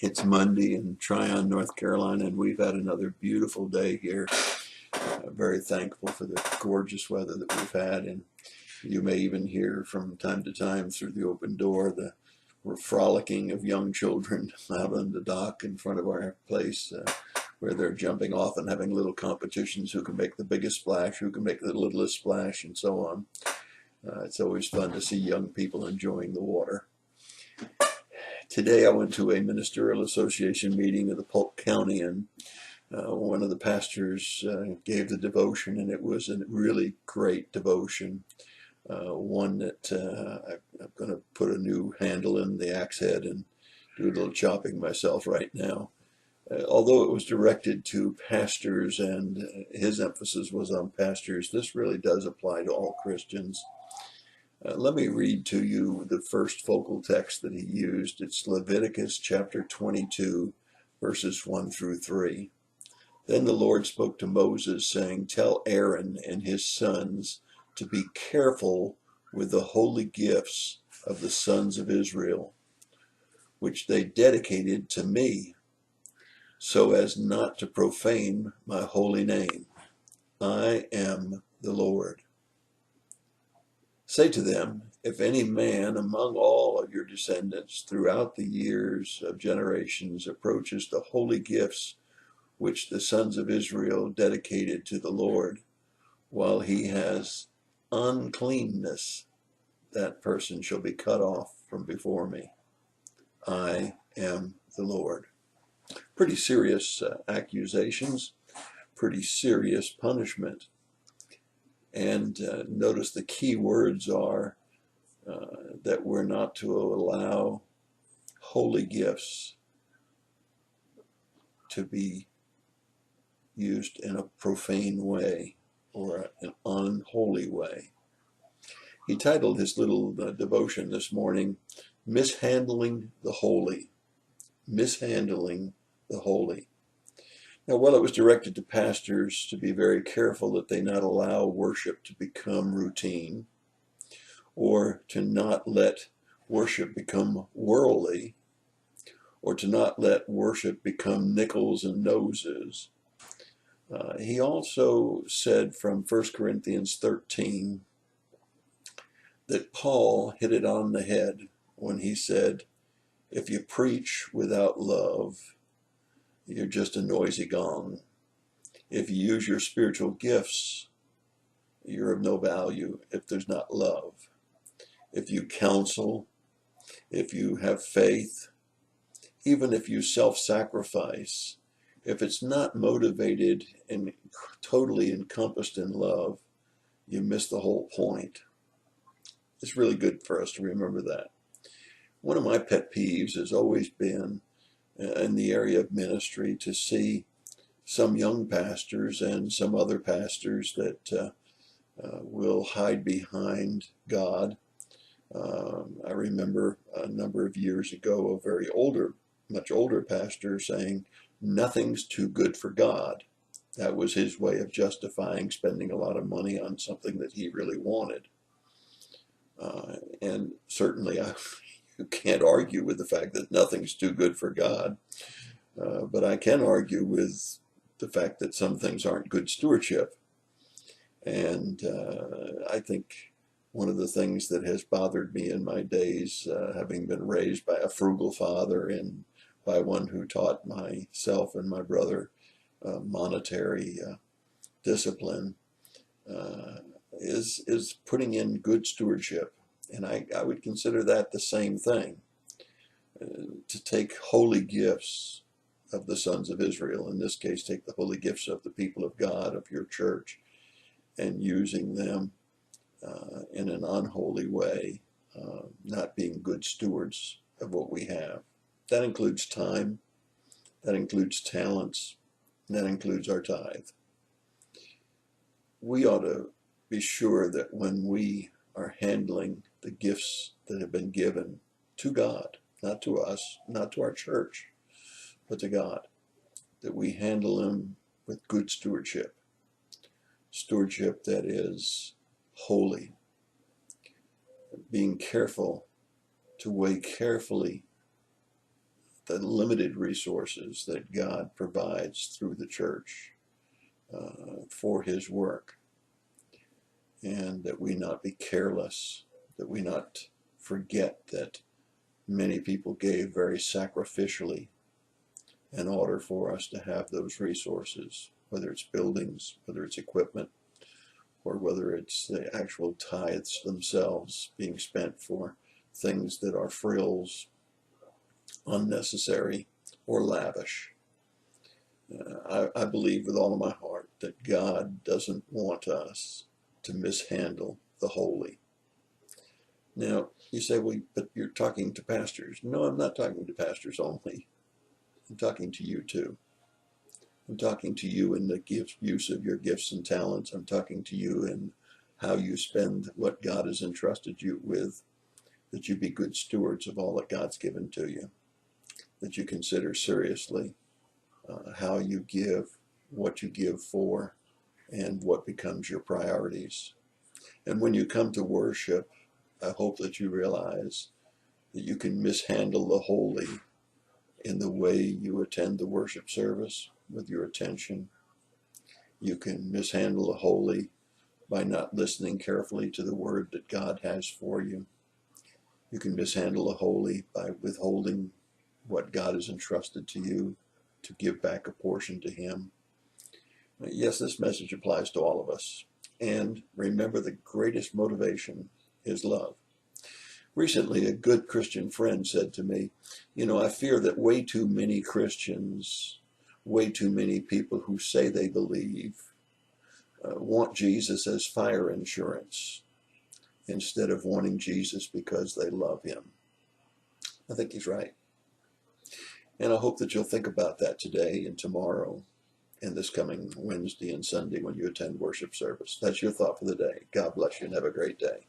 It's Monday in Tryon, North Carolina, and we've had another beautiful day here. Very thankful for the gorgeous weather that we've had, and you may even hear from time to time through the open door the frolicking of young children out on the dock in front of our place, where they're jumping off and having little competitions, who can make the biggest splash, who can make the littlest splash, and so on. It's always fun to see young people enjoying the water. Today I went to a ministerial association meeting of the Polk County, and one of the pastors gave the devotion, and it was a really great devotion. One that I'm going to put a new handle in the axe head and do a little chopping myself right now. Although it was directed to pastors and his emphasis was on pastors, this really does apply to all Christians. Let me read to you the first focal text that he used. It's Leviticus chapter 22, verses 1 through 3. Then the Lord spoke to Moses, saying, "Tell Aaron and his sons to be careful with the holy gifts of the sons of Israel, which they dedicated to me, so as not to profane my holy name. I am the Lord. Say to them, if any man among all of your descendants throughout the years of generations approaches the holy gifts which the sons of Israel dedicated to the Lord, while he has uncleanness, that person shall be cut off from before me. I am the Lord." Pretty serious accusations, pretty serious punishment. And notice the key words are that we're not to allow holy gifts to be used in a profane way or an unholy way. He titled his little devotion this morning, "Mishandling the Holy." Mishandling the Holy. Now, while it was directed to pastors to be very careful that they not allow worship to become routine, or to not let worship become worldly, or to not let worship become nickels and noses, he also said from 1 Corinthians 13 that Paul hit it on the head when he said, if you preach without love, you're just a noisy gong. If you use your spiritual gifts, you're of no value if there's not love. If you counsel, if you have faith, even if you self-sacrifice, if it's not motivated and totally encompassed in love, you miss the whole point. It's really good for us to remember that. One of my pet peeves has always been in the area of ministry to see some young pastors and some other pastors that will hide behind God. I remember a number of years ago a very much older pastor saying, nothing's too good for God. That was his way of justifying spending a lot of money on something that he really wanted. And certainly you can't argue with the fact that nothing's too good for God. But I can argue with the fact that some things aren't good stewardship. And I think one of the things that has bothered me in my days, having been raised by a frugal father and by one who taught myself and my brother monetary discipline, is putting in good stewardship. And I would consider that the same thing. To take holy gifts of the sons of Israel, in this case, take the holy gifts of the people of God, of your church, and using them in an unholy way, not being good stewards of what we have. That includes time, that includes talents, and that includes our tithe. We ought to be sure that when we are handling the gifts that have been given to God, not to us, not to our church, but to God, that we handle them with good stewardship. Stewardship that is holy. Being careful to weigh carefully the limited resources that God provides through the church for his work, and that we not be careless, that we not forget that many people gave very sacrificially in order for us to have those resources, whether it's buildings, whether it's equipment, or whether it's the actual tithes themselves being spent for things that are frills, unnecessary, or lavish. I believe with all of my heart that God doesn't want us to mishandle the holy. Now, you say, well, but you're talking to pastors. No, I'm not talking to pastors only. I'm talking to you too. I'm talking to you in the use of your gifts and talents. I'm talking to you in how you spend what God has entrusted you with, that you be good stewards of all that God's given to you, that you consider seriously how you give, what you give for, and what becomes your priorities. And when you come to worship, I hope that you realize that you can mishandle the holy in the way you attend the worship service with your attention. You can mishandle the holy by not listening carefully to the word that God has for you. You can mishandle the holy by withholding what God has entrusted to you to give back a portion to him. Yes, this message applies to all of us. And remember, the greatest motivation is love. Recently, a good Christian friend said to me, I fear that way too many Christians, way too many people who say they believe, want Jesus as fire insurance instead of wanting Jesus because they love him. I think he's right. And I hope that you'll think about that today and tomorrow and this coming Wednesday and Sunday when you attend worship service. That's your thought for the day. God bless you and have a great day.